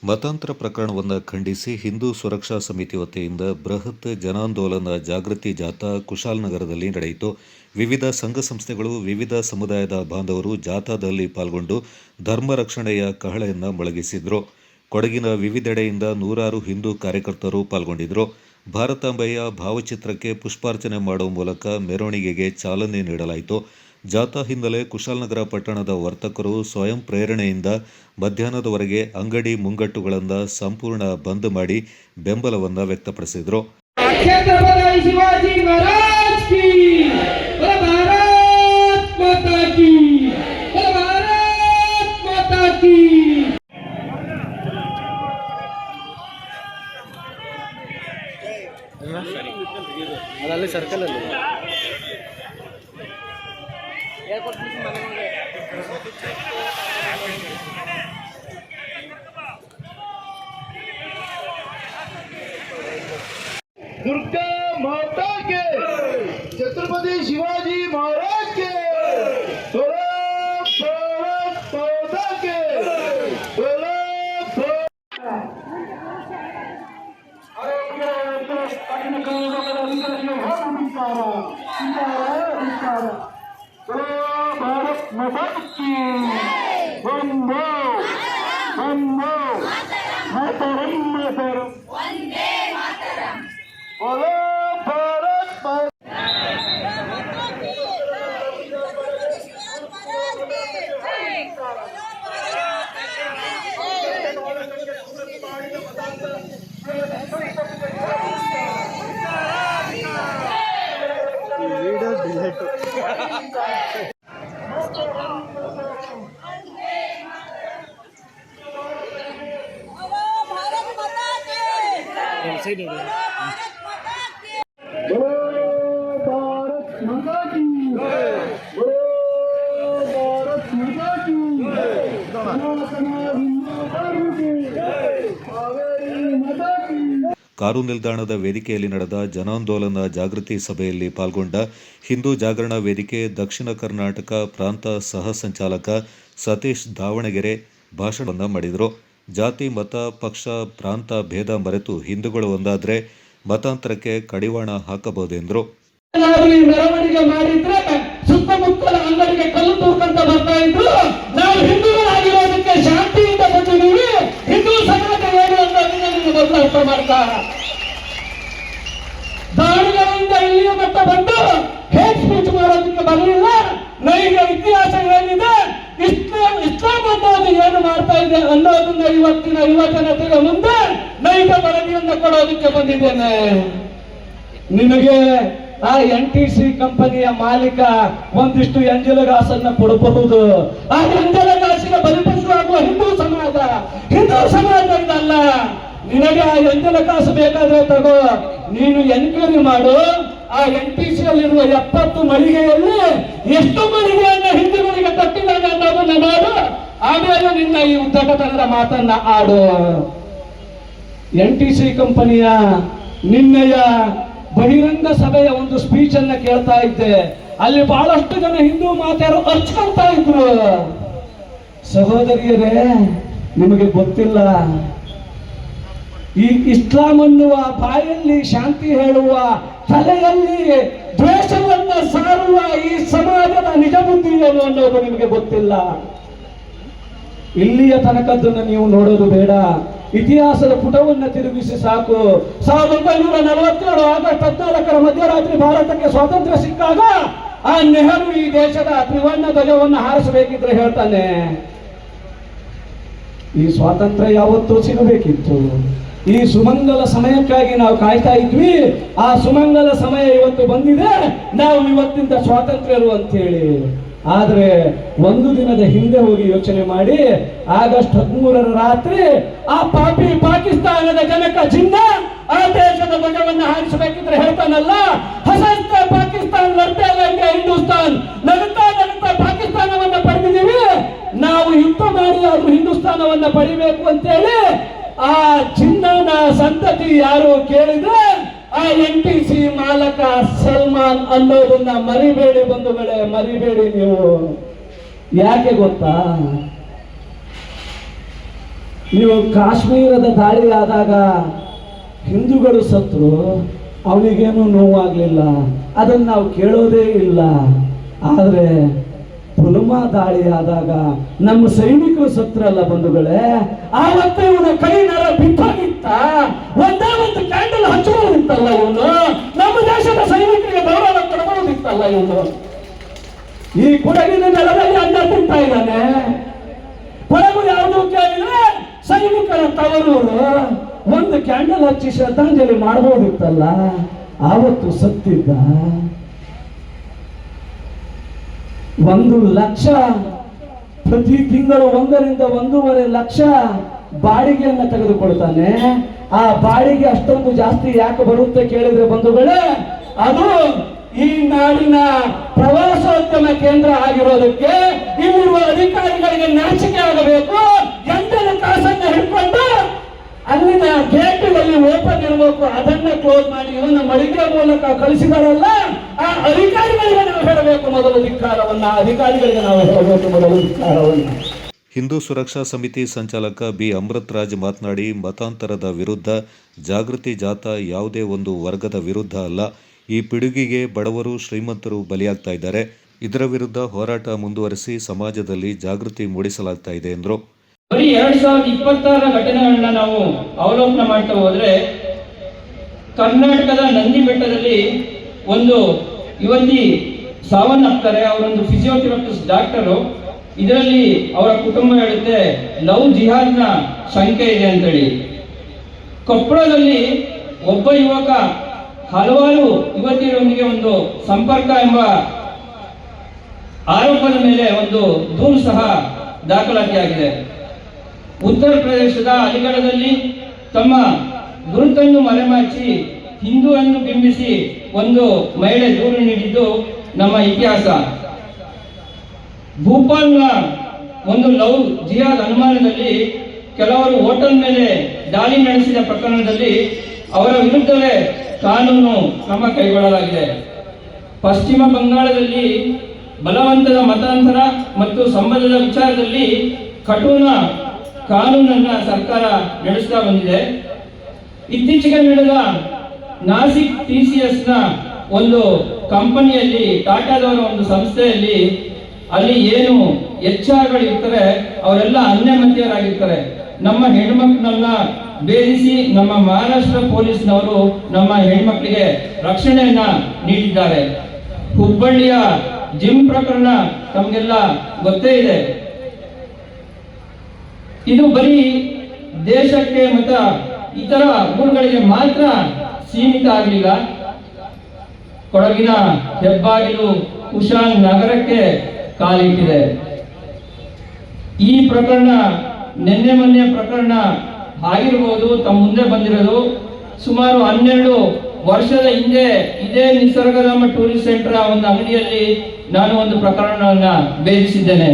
ಮತಾಂತರ ಪ್ರಕರಣವನ್ನು ಖಂಡಿಸಿ ಹಿಂದೂ ಸುರಕ್ಷಾ ಸಮಿತಿ ವತಿಯಿಂದ ಬೃಹತ್ ಜನಾಂದೋಲನ ಜಾಗೃತಿ ಜಾಥಾ ಕುಶಾಲನಗರದಲ್ಲಿ ನಡೆಯಿತು. ವಿವಿಧ ಸಂಘ ಸಂಸ್ಥೆಗಳು, ವಿವಿಧ ಸಮುದಾಯದ ಬಾಂಧವರು ಜಾಥಾದಲ್ಲಿ ಪಾಲ್ಗೊಂಡು ಧರ್ಮ ರಕ್ಷಣೆಯ ಕಹಳೆಯನ್ನು ಮೊಳಗಿಸಿದರು. ಕೊಡಗಿನ ವಿವಿಧೆಡೆಯಿಂದ ನೂರಾರು ಹಿಂದೂ ಕಾರ್ಯಕರ್ತರು ಪಾಲ್ಗೊಂಡಿದ್ದರು. ಭಾರತಾಂಬೆಯ ಭಾವಚಿತ್ರಕ್ಕೆ ಪುಷ್ಪಾರ್ಚನೆ ಮಾಡುವ ಮೂಲಕ ಮೆರವಣಿಗೆಗೆ ಚಾಲನೆ ನೀಡಲಾಯಿತು. ಜಾಥಾ ಹಿನ್ನೆಲೆ ಕುಶಾಲನಗರ ಪಟ್ಟಣದ ವರ್ತಕರು ಸ್ವಯಂ ಪ್ರೇರಣೆಯಿಂದ ಮಧ್ಯಾಹ್ನದವರೆಗೆ ಅಂಗಡಿ ಮುಂಗಟ್ಟುಗಳನ್ನು ಸಂಪೂರ್ಣ ಬಂದ್ ಮಾಡಿ ಬೆಂಬಲವನ್ನು ವ್ಯಕ್ತಪಡಿಸಿದರು. ಅಲ್ಲಿ ಸರ್ಕಲ್ ಅಲ್ಲಿ दुर्गा माता के, छत्रपति शिवाजी महाराज के, माता के, भारत माता की वंदे वंदे मातरम मातरम वंदे मातरम बोलो भारत माता। ಕಾರು ನಿಲ್ದಾಣದ ವೇದಿಕೆಯಲ್ಲಿ ನಡೆದ ಜನಾಂದೋಲನ ಜಾಗೃತಿ ಸಭೆಯಲ್ಲಿ ಪಾಲ್ಗೊಂಡ ಹಿಂದೂ ಜಾಗರಣ ವೇದಿಕೆ ದಕ್ಷಿಣ ಕರ್ನಾಟಕ ಪ್ರಾಂತ ಸಹ ಸಂಚಾಲಕ ಸತೀಶ್ ದಾವಣಗೆರೆ ಭಾಷಣವನ್ನು ಮಾಡಿದರು. ಜಾತಿ, ಮತ, ಪಕ್ಷ, ಪ್ರಾಂತ ಭೇದ ಮರೆತು ಹಿಂದೂಗಳು ಒಂದಾದರೆ ಮತಾಂತರಕ್ಕೆ ಕಡಿವಾಣ ಹಾಕಬಹುದೆಂದರು. ಮೆರವಣಿಗೆ ಮಾಡಿದ್ರೆ ಸುತ್ತಮುತ್ತಲ ಅಂಗಡಿಗೆ ಕಲ್ಲು ತೂರ್ಕಂತ ಬರ್ತಾ ಇದ್ರು. ನಾವು ಹಿಂದೂಗಳಾಗಿರೋದಕ್ಕೆ ಶಾಂತಿಯಿಂದ ಬಂದಿದ್ದೀವಿ. ಹಿಂದೂ ಸಮಾಜ ಏನು ಅನ್ನೋದನ್ನ ಮೊದಲು ಅರ್ಥ ಮಾಡ್ತಾ ದಾಳಿಗಳಿಂದ ಇಲ್ಲಿಯ ಮಟ್ಟ ಬಂದು ಹೇಟ್ ಸ್ಪೀಚ್ ಮಾಡೋದಕ್ಕೆ ಬರಲಿಲ್ಲ. ನೈಜ ಇತಿಹಾಸ ಏನಿದೆ, ಇಸ್ಲಾಂ ಅನ್ನೋದು ಏನು ಮಾಡ್ತಾ ಇದೆ ಅನ್ನೋದನ್ನ ಇವತ್ತಿನ ಯುವ ಜನತೆಗೆ ಮುಂದೆ ನೈಜ ವರದಿಯನ್ನು ಕೊಡೋದಕ್ಕೆ ಬಂದಿದ್ದೇನೆ. ನಿಮಗೆ ಆ NTC ಕಂಪನಿಯ ಮಾಲೀಕ ಒಂದಿಷ್ಟು ಎಂಜಲಗಾಸನ್ನ ಕೊಡಬಹುದು. ಆ ಎಂಜಲಗಾಸಿಗೆ ಬಲಿಪಶುವಾಗುವ ಹಿಂದೂ ಸಮಾಜ ಇದಲ್ಲ. ನಿನಗೆ ಆ ಎಂಜಲಗಾಸು ಬೇಕಾದ್ರೆ ತಗೋ, ನೀನು ಎನ್ಕ್ವೈರಿ ಮಾಡು. ಆ NTC ಯಲ್ಲಿರುವ 70 ಮಳಿಗೆಯಲ್ಲಿ ಎಷ್ಟು ಮಳಿಗೆಯನ್ನ ಹಿಂದೂಗಳಿಗೆ ಕಟ್ಟಿದ್ದಾನೆ ಅನ್ನೋದನ್ನ ಮಾಡು. ಆಮೇಲೆ ನಿನ್ನ ಈ ಉದ್ದಟತನದ ಮಾತನ್ನ ಆಡು. NTC ಕಂಪನಿಯ ನಿನ್ನೆಯ ಬಹಿರಂಗ ಸಭೆಯ ಒಂದು ಸ್ಪೀಚ್ ಅನ್ನ ಕೇಳ್ತಾ ಇದ್ದೆ. ಅಲ್ಲಿ ಬಹಳಷ್ಟು ಜನ ಹಿಂದೂ ಮಾತೆಯರು ಅರ್ಚ್ಕೊಳ್ತಾ ಇದ್ರು. ಸಹೋದರಿಯರೇ, ನಿಮಗೆ ಗೊತ್ತಿಲ್ಲ, ಈ ಇಸ್ಲಾಂ ಅನ್ನುವ ಬಾಯಲ್ಲಿ ಶಾಂತಿ ಹೇಳುವ, ತಲೆಯಲ್ಲಿ ದ್ವೇಷವನ್ನ ಸಾರುವ ಈ ಸಮಾಜದ ನಿಜ ಬುದ್ಧಿ ಏನು ಅನ್ನೋದು ನಿಮಗೆ ಗೊತ್ತಿಲ್ಲ. ಇಲ್ಲಿಯ ತನಕದ್ದನ್ನು ನೀವು ನೋಡೋದು ಬೇಡ. ಇತಿಹಾಸದ ಪುಟವನ್ನು ತಿರುಗಿಸಿ ಸಾಕು. 1947 ಆಗಸ್ಟ್ 14 ಮಧ್ಯರಾತ್ರಿ ಭಾರತಕ್ಕೆ ಸ್ವಾತಂತ್ರ್ಯ ಸಿಕ್ಕಾಗ ಆ ನೆಹರು ಈ ದೇಶದ ತ್ರಿವರ್ಣ ಧ್ವಜವನ್ನು ಹಾರಿಸಬೇಕಿದ್ರೆ ಹೇಳ್ತಾನೆ, ಈ ಸ್ವಾತಂತ್ರ್ಯ ಯಾವತ್ತೂ ಸಿಗಬೇಕಿತ್ತು. ಈ ಸುಮಂಗಲ ಸಮಯಕ್ಕಾಗಿ ನಾವು ಕಾಯ್ತಾ ಇದ್ವಿ. ಆ ಸುಮಂಗಲ ಸಮಯ ಇವತ್ತು ಬಂದಿದೆ. ನಾವು ಇವತ್ತಿಂದ ಸ್ವಾತಂತ್ರ್ಯರು ಅಂತ ಹೇಳಿ. ಆದ್ರೆ ಒಂದು ದಿನದ ಹಿಂದೆ ಹೋಗಿ ಯೋಚನೆ ಮಾಡಿ, ಆಗಸ್ಟ್ 13 ರಾತ್ರಿ ಆ ಪಾಪಿ ಪಾಕಿಸ್ತಾನದ ಜನಕ ಜಿನ್ನಾ ಆ ದೇಶದ ಧ್ವಜವನ್ನು ಹಾರಿಸಬೇಕಿದ್ರೆ ಹೇಳ್ತಾನಲ್ಲ, ಹಸಸ್ತ ಪಾಕಿಸ್ತಾನ ಲಡ್ತಾ ಇಲ್ಲ ಹಿಂದೂಸ್ತಾನ್, ನಗುತ್ತಾ ನಗುತ್ತಾ ಪಾಕಿಸ್ತಾನವನ್ನ ಪಡೆದಿದ್ದೀವಿ, ನಾವು ಯುದ್ಧ ಮಾಡಿ ಅವರು ಹಿಂದೂಸ್ತಾನವನ್ನ ಪಡಿಬೇಕು ಅಂತೇಳಿ ಆ ಜಿನ್ನನ ಸಂತತಿ ಯಾರು ಕೇಳಿದ್ರೆ ಆ NTC ಮಾಲಕ ಸಲ್ಮಾನ್ ಅನ್ನೋದನ್ನ ಮರಿಬೇಡಿ ಬಂಧುಗಳೇ, ಮರಿಬೇಡಿ ನೀವು. ಯಾಕೆ ಗೊತ್ತಾ? ನೀವು ಕಾಶ್ಮೀರದ ದಾಳಿ ಆದಾಗ ಹಿಂದೂಗಳು ಸತ್ರು, ಅವನಿಗೇನು ನೋವಾಗಲಿಲ್ಲ, ಅದನ್ನು ನಾವು ಕೇಳೋದೇ ಇಲ್ಲ. ಆದರೆ ಪುಲ್ವಾಮಾ ದಾಳಿ ಆದಾಗ ನಮ್ಮ ಸೈನಿಕರು ಸತ್ರಲ್ಲ ಬಂಧುಗಳೇ, ಆವತ್ತು ಇವನ ಕೈ ನರ ಬಿಟ್ಟೋಗಿತ್ತ, ಒಂದೇ ಒಂದು ಕ್ಯಾಂಡಲ್ ಹಚ್ಚಬಹುದಿತ್ತಲ್ಲ ಇವನು, ನಮ್ಮ ದೇಶದ ಸೈನಿಕರಿಗೆ ಗೌರವ ಕೊಡಬಹುದಿತ್ತಲ್ಲ ಇವನು. ಈ ಕೊಡಗಿನ ನೆಲದಲ್ಲಿ ಅನ್ನ ತಿಂತಾ ಇದ್ದಾನೆ. ಕೊಡಗು ಯಾವುದು ಕೇಳಿದ್ರೆ ಸೈನಿಕರ ತವರೂರು, ಒಂದು ಕ್ಯಾಂಡಲ್ ಹಚ್ಚಿ ಶ್ರದ್ಧಾಂಜಲಿ ಮಾಡಬಹುದಿತ್ತಲ್ಲ, ಆವತ್ತು ಸತ್ತಿದ್ದ. 1 ಲಕ್ಷ ಪ್ರತಿ ತಿಂಗಳು 1 ರಿಂದ 1.5 ಲಕ್ಷ ಬಾಡಿಗೆಯನ್ನು ತೆಗೆದುಕೊಳ್ತಾನೆ. ಆ ಬಾಡಿಗೆ ಅಷ್ಟೊಂದು ಜಾಸ್ತಿ ಯಾಕೆ ಬರುತ್ತೆ ಕೇಳಿದ್ರೆ ಬಂಧುಗಳೇ, ಅದು ಈ ನಾಡಿನ ಪ್ರವಾಸೋದ್ಯಮ ಕೇಂದ್ರ ಆಗಿರೋದಕ್ಕೆ ಇಲ್ಲಿರುವ ಅಧಿಕಾರಿಗಳಿಗೆ ನಾಚಿಕೆ ಆಗಬೇಕು. 8 ಕಾಸನ್ನ ಹಿಡ್ಕೊಂಡು ಅಲ್ಲಿನ ಗೇಟ್ಗಳಲ್ಲಿ ಓಪನ್ ಇರಬೇಕು, ಅದನ್ನ ಕ್ಲೋಸ್ ಮಾಡಿ ಇವನ್ನ ಮಳಿಗೆ ಮೂಲಕ ಕಳಿಸಿದಾರಲ್ಲ, ಆ ಅಧಿಕಾರಿಗಳಿಗೆ ನಾವು ಹೇಳಬೇಕು ಮೊದಲು ಧಿಕ್ಕಾರವನ್ನ, ಅಧಿಕಾರಿಗಳಿಗೆ ನಾವು ಹೇಳಬೇಕು ಮೊದಲು ಧಿಕ್ಕಾರವನ್ನ. ಹಿಂದೂ ಸುರಕ್ಷಾ ಸಮಿತಿ ಸಂಚಾಲಕ ಬಿ ಅಮೃತ್ ರಾಜ್ ಮಾತನಾಡಿ, ಮತಾಂತರದ ವಿರುದ್ಧ ಜಾಗೃತಿ ಜಾಥಾ ಯಾವುದೇ ಒಂದು ವರ್ಗದ ವಿರುದ್ಧ ಅಲ್ಲ. ಈ ಪಿಡುಗಿಗೆ ಬಡವರು ಶ್ರೀಮಂತರು ಬಲಿಯಾಗ್ತಾ ಇದ್ದಾರೆ. ಇದರ ವಿರುದ್ಧ ಹೋರಾಟ ಮುಂದುವರಿಸಿ ಸಮಾಜದಲ್ಲಿ ಜಾಗೃತಿ ಮೂಡಿಸಲಾಗ್ತಾ ಇದೆ ಎಂದರು. ಬರೀ 2026 ಘಟನೆಗಳನ್ನ ನಾವು ಅವಲೋಕನ ಮಾಡ್ತಾ ಹೋದ್ರೆ, ಕರ್ನಾಟಕದ ನಂದಿ ಬೆಟ್ಟದಲ್ಲಿ ಒಂದು ಯುವತಿ ಸಾವನ್ನಪ್ತಾರೆ. ಅವರೊಂದು ಫಿಸಿಯೋಥೆರಪಿಸ್ಟ್ ಡಾಕ್ಟರು. ಇದರಲ್ಲಿ ಅವರ ಕುಟುಂಬ ಹೇಳುತ್ತೆ ಲವ್ ಜಿಹಾದ್ನ ಶಂಕೆ ಇದೆ ಅಂತೇಳಿ. ಕೊಪ್ಪಳದಲ್ಲಿ ಒಬ್ಬ ಯುವಕ ಹಲವಾರು ಯುವತಿಯರೊಂದಿಗೆ ಒಂದು ಸಂಪರ್ಕ ಎಂಬ ಆರೋಪದ ಮೇಲೆ ಒಂದು ದೂರು ಸಹ ದಾಖಲಾತಿಯಾಗಿದೆ. ಉತ್ತರ ಪ್ರದೇಶದ ಅಲಿಗಢದಲ್ಲಿ ತಮ್ಮ ಗುರುತನ್ನು ಮರೆಮಾಚಿ ಹಿಂದೂವನ್ನು ಬಿಂಬಿಸಿ ಒಂದು ಮಹಿಳೆ ದೂರು ನೀಡಿದ್ದು ನಮ್ಮ ಇತಿಹಾಸ. ಭೂಪಾಲ್ನ ಒಂದು ಲವ್ ಜಿಹಾದ್ ಅನುಮಾನದಲ್ಲಿ ಕೆಲವರು ಹೋಟೆಲ್ ಮೇಲೆ ದಾಳಿ ನಡೆಸಿದ ಪ್ರಕರಣದಲ್ಲಿ ಅವರ ವಿರುದ್ಧವೇ ಕಾನೂನು ಕ್ರಮ ಕೈಗೊಳ್ಳಲಾಗಿದೆ. ಪಶ್ಚಿಮ ಬಂಗಾಳದಲ್ಲಿ ಬಲವಂತದ ಮತಾಂತರ ಮತ್ತು ಸಂಬಂಧದ ವಿಚಾರದಲ್ಲಿ ಕಠಿಣ ಕಾನೂನನ್ನ ಸರ್ಕಾರ ನಡೆಸ್ತಾ ಬಂದಿದೆ. ಇತ್ತೀಚೆಗೆ ನಡೆದ ನಾಸಿಕ್ TCSನ ಒಂದು ಕಂಪನಿಯಲ್ಲಿ, ಟಾಟಾದವರ ಒಂದು ಸಂಸ್ಥೆಯಲ್ಲಿ, ಅಲ್ಲಿ ಏನು HR ಇರ್ತಾರೆ ಅವರೆಲ್ಲ ಅನ್ಯಮತಿಯರಾಗಿರ್ತಾರೆ. ನಮ್ಮ ಹೆಣ್ಮಕ್ಳನ್ನ ಬೇಧಿಸಿ ನಮ್ಮ ಮಹಾರಾಷ್ಟ್ರ ಪೊಲೀಸ್ನವರು ನಮ್ಮ ಹೆಣ್ಮಕ್ಳಿಗೆ ರಕ್ಷಣೆಯನ್ನ ನೀಡಿದ್ದಾರೆ. ಹುಬ್ಬಳ್ಳಿಯ ಜಿಮ್ ಪ್ರಕರಣ ತಮಗೆಲ್ಲ ಗೊತ್ತೇ ಇದೆ. ಇದು ಬರೀ ದೇಶಕ್ಕೆ ಮತ್ತು ಇತರ ಊರುಗಳಿಗೆ ಮಾತ್ರ ಸೀಮಿತ ಆಗಲಿಲ್ಲ. ಕೊಡಗಿನ ಹೆಬ್ಬಾಗಿಲು ಕುಶಾಲ್ ನಗರಕ್ಕೆ ಕಾಲಿಟ್ಟಿದೆ. ಈ ಪ್ರಕರಣ ನಿನ್ನೆ ಮೊನ್ನೆ ಪ್ರಕರಣ ಆಗಿರ್ಬೋದು, ತಮ್ಮ ಮುಂದೆ ಬಂದಿರೋದು. ಸುಮಾರು 12 ವರ್ಷದ ಹಿಂದೆ ಇದೇ ನಿಸರ್ಗಧಾಮ ಟೂರಿಸ್ಟ್ ಸೆಂಟರ್ ಒಂದು ಅಂಗಡಿಯಲ್ಲಿ ನಾನು ಒಂದು ಪ್ರಕರಣವನ್ನ ಭೇದಿಸಿದ್ದೇನೆ.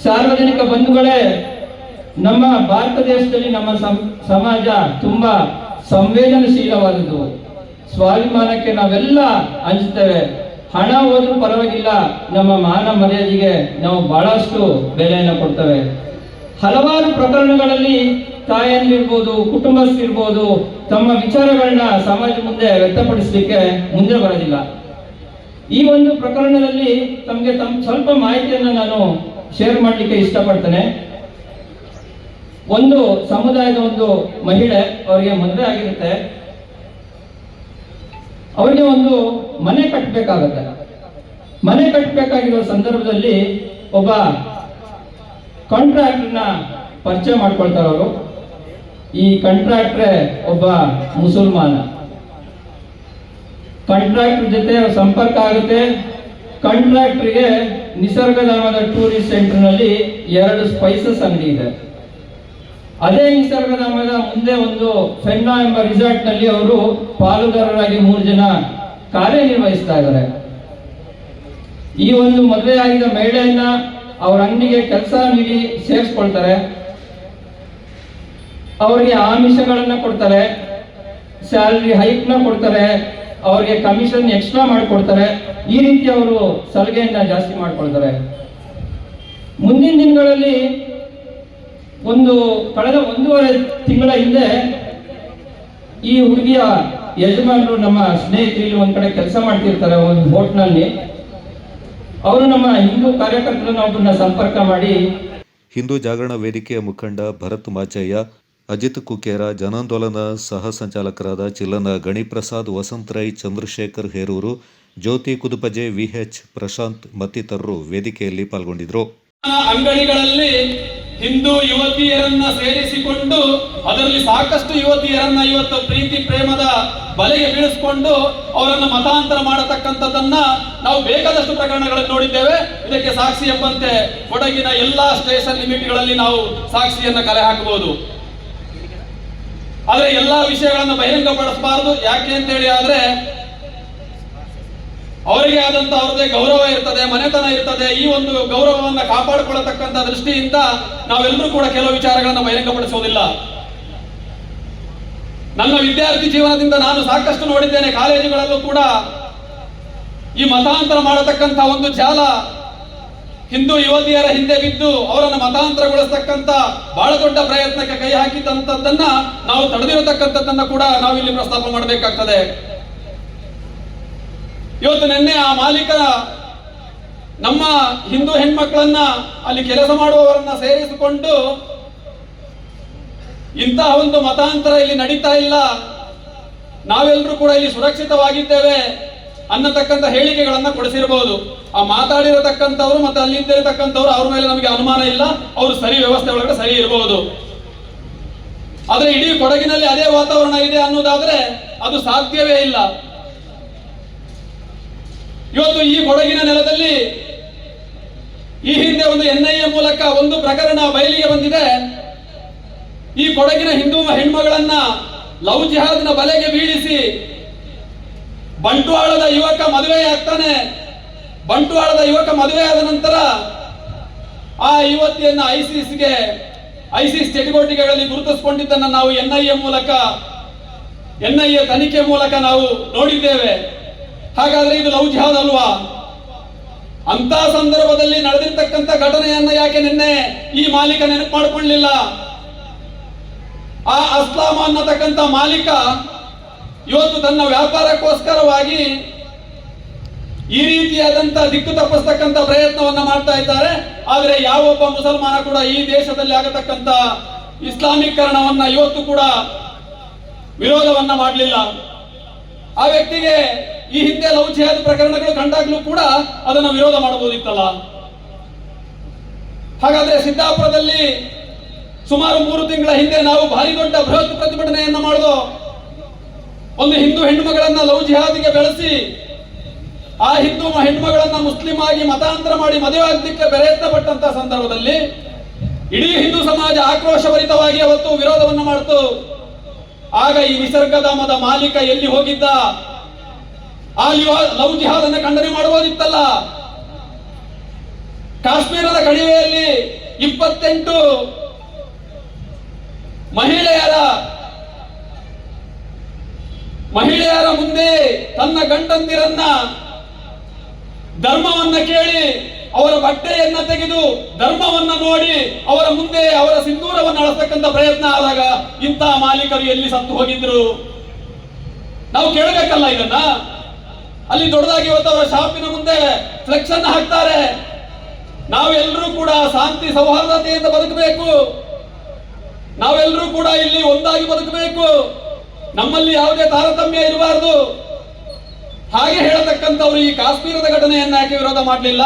ಸಾರ್ವಜನಿಕ ಬಂಧುಗಳೇ, ನಮ್ಮ ಭಾರತ ದೇಶದಲ್ಲಿ ನಮ್ಮ ಸಮಾಜ ತುಂಬಾ ಸಂವೇದನಶೀಲವಾದದ್ದು. ಸ್ವಾಭಿಮಾನಕ್ಕೆ ನಾವೆಲ್ಲ ಹಂಚ್ತೇವೆ. ಹಣ ಹೋದ್ರೂ ಪರವಾಗಿಲ್ಲ, ನಮ್ಮ ಮಾನ ಮರ್ಯಾದೆಗೆ ನಾವು ಬಹಳಷ್ಟು ಬೆಲೆಯನ್ನು ಕೊಡ್ತೇವೆ. ಹಲವಾರು ಪ್ರಕರಣಗಳಲ್ಲಿ ತಾಯಂದಿರ್ಬೋದು, ಕುಟುಂಬಸ್ಥರಿರ್ಬೋದು, ತಮ್ಮ ವಿಚಾರಗಳನ್ನ ಸಮಾಜ ಮುಂದೆ ವ್ಯಕ್ತಪಡಿಸಲಿಕ್ಕೆ ಮುಂದೆ ಬರೋದಿಲ್ಲ. ಈ ಒಂದು ಪ್ರಕರಣದಲ್ಲಿ ತಮಗೆ ಸ್ವಲ್ಪ ಮಾಹಿತಿಯನ್ನು ನಾನು ಶೇರ್ ಮಾಡಲಿಕ್ಕೆ ಇಷ್ಟಪಡ್ತೇನೆ. ಒಂದು ಸಮುದಾಯದ ಒಂದು ಮಹಿಳೆ, ಅವರಿಗೆ ಮದುವೆ ಆಗಿರುತ್ತೆ. ಅವರಿಗೆ ಒಂದು ಮನೆ ಕಟ್ಟಬೇಕಾಗತ್ತೆ. ಮನೆ ಕಟ್ಟಬೇಕಾಗಿರೋ ಸಂದರ್ಭದಲ್ಲಿ ಒಬ್ಬ ಕಾಂಟ್ರಾಕ್ಟರ್ನ ಪರಿಚಯ ಮಾಡ್ಕೊಳ್ತಾರೆ ಅವರು. ಈ ಕಾಂಟ್ರಾಕ್ಟ್ರೇ ಒಬ್ಬ ಮುಸಲ್ಮಾನ. ಕಾಂಟ್ರಾಕ್ಟರ್ ಜೊತೆ ಸಂಪರ್ಕ ಆಗುತ್ತೆ. ಕಾಂಟ್ರಾಕ್ಟರ್ಗೆ ನಿಸರ್ಗಧಾಮದ ಟೂರಿಸ್ಟ್ ಸೆಂಟರ್ನಲ್ಲಿ 2 ಸ್ಪೈಸಸ್ ಅಂಗಡಿ ಇದೆ. ಅದೇ ನಿಸರ್ಗಧಾಮದ ಮುಂದೆ ಒಂದು ಫೆನ್ನಾ ಎಂಬ ರಿಸಾರ್ಟ್ ನಲ್ಲಿ ಅವರು ಪಾಲುದಾರರಾಗಿ 3 ಜನ ಕಾರ್ಯನಿರ್ವಹಿಸ್ತಾ ಇದ್ದಾರೆ. ಈ ಒಂದು ಮದುವೆ ಆಗಿದ ಮಹಿಳೆಯನ್ನ ಅವ್ರ ಅಂಗಡಿಗೆ ಕೆಲಸ ನೀಡಿ ಸೇರಿಸ್ಕೊಳ್ತಾರೆ. ಅವರಿಗೆ ಆಮಿಷಗಳನ್ನ ಕೊಡ್ತಾರೆ, ಸ್ಯಾಲರಿ ಹೈಕ್ನ ಕೊಡ್ತಾರೆ, ಅವರಿಗೆ ಕಮಿಷನ್ ಎಕ್ಸ್ಟ್ರಾ ಮಾಡಿಕೊಡ್ತಾರೆ. ಈ ರೀತಿ ಅವರು ಸಲಿಗೆಯನ್ನ ಜಾಸ್ತಿ ಮಾಡ್ಕೊಳ್ತಾರೆ. ಮುಂದಿನ ದಿನಗಳಲ್ಲಿ ಕಳೆದ 1.5 ತಿಂಗಳ ಹಿಂದೆ ಈ ಹುಡುಗಿಯ ಯಜಮಾನರು ನಮ್ಮ ಸ್ನೇಹಿತರು ಇಲ್ಲಿ ಒಂದ್ ಕಡೆ ಕೆಲಸ ಮಾಡ್ತಿರ್ತಾರೆ ಒಂದು ಹೋಟ್ನಲ್ಲಿ. ಅವರು ನಮ್ಮ ಹಿಂದೂ ಕಾರ್ಯಕರ್ತರನ್ನ ಒಬ್ಬರನ್ನ ಸಂಪರ್ಕ ಮಾಡಿ ಹಿಂದೂ ಜಾಗರಣ ವೇದಿಕೆಯ ಮುಖಂಡ ಭರತ್ ಮಾಚಯ್ಯ, ಅಜಿತ್ ಕುಕೇರ, ಜನಾಂದೋಲನ ಸಹ ಸಂಚಾಲಕರಾದ ಚಿಲ್ಲನ ಗಣಿಪ್ರಸಾದ್, ವಸಂತ್ ರೈ, ಚಂದ್ರಶೇಖರ್ ಹೇರೂರು, ಜ್ಯೋತಿ ಕುದುಪಜೆ, ವಿಎಚ್ ಪ್ರಶಾಂತ್ ಮತ್ತಿತರರು ವೇದಿಕೆಯಲ್ಲಿ ಪಾಲ್ಗೊಂಡಿದ್ದರು. ಅಂಗಡಿಗಳಲ್ಲಿ ಹಿಂದೂ ಯುವತಿಯರನ್ನ ಸೇರಿಸಿಕೊಂಡು ಅದರಲ್ಲಿ ಸಾಕಷ್ಟು ಯುವತಿಯರನ್ನ ಇವತ್ತು ಪ್ರೀತಿ ಪ್ರೇಮದ ಬಲೆಗೆ ಬೀಳಿಸಿಕೊಂಡು ಅವರನ್ನ ಮತಾಂತರ ಮಾಡತಕ್ಕಂಥದ್ದನ್ನ ನಾವು ಬೇಕಾದಷ್ಟು ಪ್ರಕರಣಗಳನ್ನು ನೋಡಿದ್ದೇವೆ. ಇದಕ್ಕೆ ಸಾಕ್ಷಿ ಎಂಬಂತೆ ಕೊಡಗಿನ ಎಲ್ಲಾ ಸ್ಟೇಷನ್ ಲಿಮಿಟ್ಗಳಲ್ಲಿ ನಾವು ಸಾಕ್ಷಿಯನ್ನ ಕಲೆ ಹಾಕಬಹುದು. ಆದ್ರೆ ಎಲ್ಲಾ ವಿಷಯಗಳನ್ನು ಬಹಿರಂಗಪಡಿಸಬಾರದು. ಯಾಕೆ ಅಂತೇಳಿ ಆದ್ರೆ ಅವರಿಗೆ ಆದಂತ ಅವರದೇ ಗೌರವ ಇರ್ತದೆ, ಮನೆತನ ಇರ್ತದೆ. ಈ ಒಂದು ಗೌರವವನ್ನು ಕಾಪಾಡಿಕೊಳ್ಳತಕ್ಕಂಥ ದೃಷ್ಟಿಯಿಂದ ನಾವೆಲ್ಲರೂ ಕೂಡ ಕೆಲವು ವಿಚಾರಗಳನ್ನು ಬಹಿರಂಗಪಡಿಸುವುದಿಲ್ಲ. ನನ್ನ ವಿದ್ಯಾರ್ಥಿ ಜೀವನದಿಂದ ನಾನು ಸಾಕಷ್ಟು ನೋಡಿದ್ದೇನೆ. ಕಾಲೇಜುಗಳಲ್ಲೂ ಕೂಡ ಈ ಮತಾಂತರ ಮಾಡತಕ್ಕಂಥ ಒಂದು ಜಾಲ ಹಿಂದೂ ಯುವತಿಯರ ಹಿಂದೆ ಬಿದ್ದು ಅವರನ್ನು ಮತಾಂತರಗೊಳಿಸತಕ್ಕಂಥ ಬಹಳ ದೊಡ್ಡ ಪ್ರಯತ್ನಕ್ಕೆ ಕೈ ಹಾಕಿದಂತದ್ದನ್ನ ನಾವು ತಡೆದಿರತಕ್ಕಂಥದ್ದನ್ನ ಕೂಡ ನಾವು ಇಲ್ಲಿ ಪ್ರಸ್ತಾಪ ಮಾಡಬೇಕಾಗ್ತದೆ. ಇವತ್ತು ನಿನ್ನೆ ಆ ಮಾಲೀಕ ನಮ್ಮ ಹಿಂದೂ ಹೆಣ್ಮಕ್ಳನ್ನ ಅಲ್ಲಿ ಕೆಲಸ ಮಾಡುವವರನ್ನ ಸೇರಿಸಿಕೊಂಡು ಇಂತಹ ಒಂದು ಮತಾಂತರ ಇಲ್ಲಿ ನಡೀತಾ ಇಲ್ಲ, ನಾವೆಲ್ಲರೂ ಕೂಡ ಇಲ್ಲಿ ಸುರಕ್ಷಿತವಾಗಿದ್ದೇವೆ ಅನ್ನತಕ್ಕಂಥ ಹೇಳಿಕೆಗಳನ್ನ ಕೊಡಿಸಿರಬಹುದು. ಆ ಮಾತಾಡಿರತಕ್ಕಂಥವ್ರು ಮತ್ತೆ ಅಲ್ಲಿದ್ದಿರತಕ್ಕಂಥವ್ರು ಅವ್ರ ಮೇಲೆ ನಮಗೆ ಅನುಮಾನ ಇಲ್ಲ, ಅವರು ಸರಿ ವ್ಯವಸ್ಥೆ ಒಳಗಡೆ ಸರಿ ಇರಬಹುದು. ಆದ್ರೆ ಇಡೀ ಕೊಡಗಿನಲ್ಲಿ ಅದೇ ವಾತಾವರಣ ಇದೆ ಅನ್ನೋದಾದ್ರೆ ಅದು ಸಾಧ್ಯವೇ ಇಲ್ಲ. ಇವತ್ತು ಈ ಕೊಡಗಿನ ನೆಲದಲ್ಲಿ ಈ ಹಿಂದೆ ಒಂದು NIA ಮೂಲಕ ಒಂದು ಪ್ರಕರಣ ಬಯಲಿಗೆ ಬಂದಿದೆ. ಈ ಕೊಡಗಿನ ಹಿಂದೂ ಹೆಣ್ಮಗಳನ್ನ ಲವ್ ಜಿಹಾದ್ನ ಬಲೆಗೆ ಬೀಳಿಸಿ ಬಂಟ್ವಾಳದ ಯುವಕ ಮದುವೆ ಆಗ್ತಾನೆ. ಬಂಟ್ವಾಳದ ಯುವಕ ಮದುವೆ ಆದ ನಂತರ ಆ ಯುವತಿಯನ್ನ ಐಸಿಸ್ ಚಟುವಟಿಕೆಗಳಲ್ಲಿ ಗುರುತಿಸಿಕೊಂಡಿದ್ದನ್ನ ನಾವು NIA ತನಿಖೆ ಮೂಲಕ ನಾವು ನೋಡಿದ್ದೇವೆ. ಹಾಗಾದ್ರೆ ಇದು ಲವ್ ಜಿಹಾದ್ ಅಲ್ವಾ? ಅಂತ ಸಂದರ್ಭದಲ್ಲಿ ನಡೆದಿರ್ತಕ್ಕಂಥ ಘಟನೆಯನ್ನ ಯಾಕೆ ನಿನ್ನೆ ಈ ಮಾಲೀಕ ನೆನಪು ಮಾಡಿಕೊಳ್ಳಲಿಲ್ಲ? ಆ ಅಸ್ಲಾಂ ಅನ್ನತಕ್ಕಂಥ ಮಾಲೀಕ ಇವತ್ತು ತನ್ನ ವ್ಯಾಪಾರಕ್ಕೋಸ್ಕರವಾಗಿ ಈ ರೀತಿಯಾದಂತ ದಿಕ್ಕು ತಪ್ಪಿಸ್ತಕ್ಕಂಥ ಪ್ರಯತ್ನವನ್ನ ಮಾಡ್ತಾ ಇದ್ದಾರೆ. ಆದ್ರೆ ಯಾವೊಬ್ಬ ಮುಸಲ್ಮಾನ ಕೂಡ ಈ ದೇಶದಲ್ಲಿ ಆಗತಕ್ಕಂಥ ಇಸ್ಲಾಮೀಕರಣವನ್ನ ಇವತ್ತು ಕೂಡ ವಿರೋಧವನ್ನ ಮಾಡಲಿಲ್ಲ. ಆ ವ್ಯಕ್ತಿಗೆ ಈ ಹಿಂದೆ ಲವ್ ಜಿಹಾದ್ ಪ್ರಕರಣಗಳು ಕಂಡಾಗ್ಲೂ ಕೂಡ ಅದನ್ನ ವಿರೋಧ ಮಾಡಬಹುದಿತ್ತಲ್ಲ. ಹಾಗಾದ್ರೆ ಸಿದ್ದಾಪುರದಲ್ಲಿ ಸುಮಾರು 3 ತಿಂಗಳ ಹಿಂದೆ ನಾವು ಭಾರಿ ದೊಡ್ಡ ಬೃಹತ್ ಪ್ರತಿಭಟನೆಯನ್ನ ಮಾಡೋದು. ಒಂದು ಹಿಂದೂ ಹೆಣ್ಣುಮಗಳನ್ನ ಲವ್ ಜಿಹಾದ್ಗೆ ಬೆಳೆಸಿ ಆ ಹಿಂದೂ ಹೆಣ್ಣುಮಗಳನ್ನ ಮುಸ್ಲಿಂ ಆಗಿ ಮತಾಂತರ ಮಾಡಿ ಮದುವೆ ಆಗಲಿಕ್ಕೆ ಪ್ರಯತ್ನ ಪಟ್ಟಂತ ಸಂದರ್ಭದಲ್ಲಿ ಇಡೀ ಹಿಂದೂ ಸಮಾಜ ಆಕ್ರೋಶಭರಿತವಾಗಿ ಅವತ್ತು ವಿರೋಧವನ್ನ ಮಾಡಿತು. ಆಗ ಈ ನಿಸರ್ಗಧಾಮದ ಮಾಲೀಕ ಎಲ್ಲಿ ಹೋಗಿದ್ದ? ಆ ಲವ್ ಜಿಹಾದ್ ಅನ್ನು ಖಂಡನೆ ಮಾಡಬಹುದಿತ್ತಲ್ಲ. ಕಾಶ್ಮೀರದ ಕಣಿವೆಯಲ್ಲಿ 28 ಮಹಿಳೆಯರ ಮುಂದೆ ತನ್ನ ಗಂಡಂದಿರನ್ನ ಧರ್ಮವನ್ನ ಕೇಳಿ ಅವರ ಬಟ್ಟೆಯನ್ನ ತೆಗೆದು ಧರ್ಮವನ್ನ ನೋಡಿ ಅವರ ಮುಂದೆ ಅವರ ಸಿಂಧೂರವನ್ನು ಅಳಸ್ತಕ್ಕಂಥ ಪ್ರಯತ್ನ ಆದಾಗ ಇಂತಹ ಮಾಲೀಕರು ಎಲ್ಲಿ ಸತ್ತು ಹೋಗಿದ್ರು? ನಾವು ಕೇಳಬೇಕಲ್ಲ ಇದನ್ನ. ಅಲ್ಲಿ ದೊಡ್ಡದಾಗಿ ಇವತ್ತು ಅವರ ಶಾಪಿನ ಮುಂದೆ ಫ್ಲೆಕ್ಸ್ ಅನ್ನ ಹಾಕ್ತಾರೆ. ನಾವೆಲ್ಲರೂ ಕೂಡ ಶಾಂತಿ ಸೌಹಾರ್ದತೆಯಿಂದ ಬದುಕಬೇಕು, ನಾವೆಲ್ಲರೂ ಕೂಡ ಇಲ್ಲಿ ಒಂದಾಗಿ ಬದುಕಬೇಕು, ನಮ್ಮಲ್ಲಿ ಯಾವುದೇ ತಾರತಮ್ಯ ಇರಬಾರದು. ಹಾಗೆ ಹೇಳತಕ್ಕಂಥವ್ರು ಈ ಕಾಶ್ಮೀರದ ಘಟನೆಯನ್ನ ಯಾಕೆ ವಿರೋಧ ಮಾಡಲಿಲ್ಲ?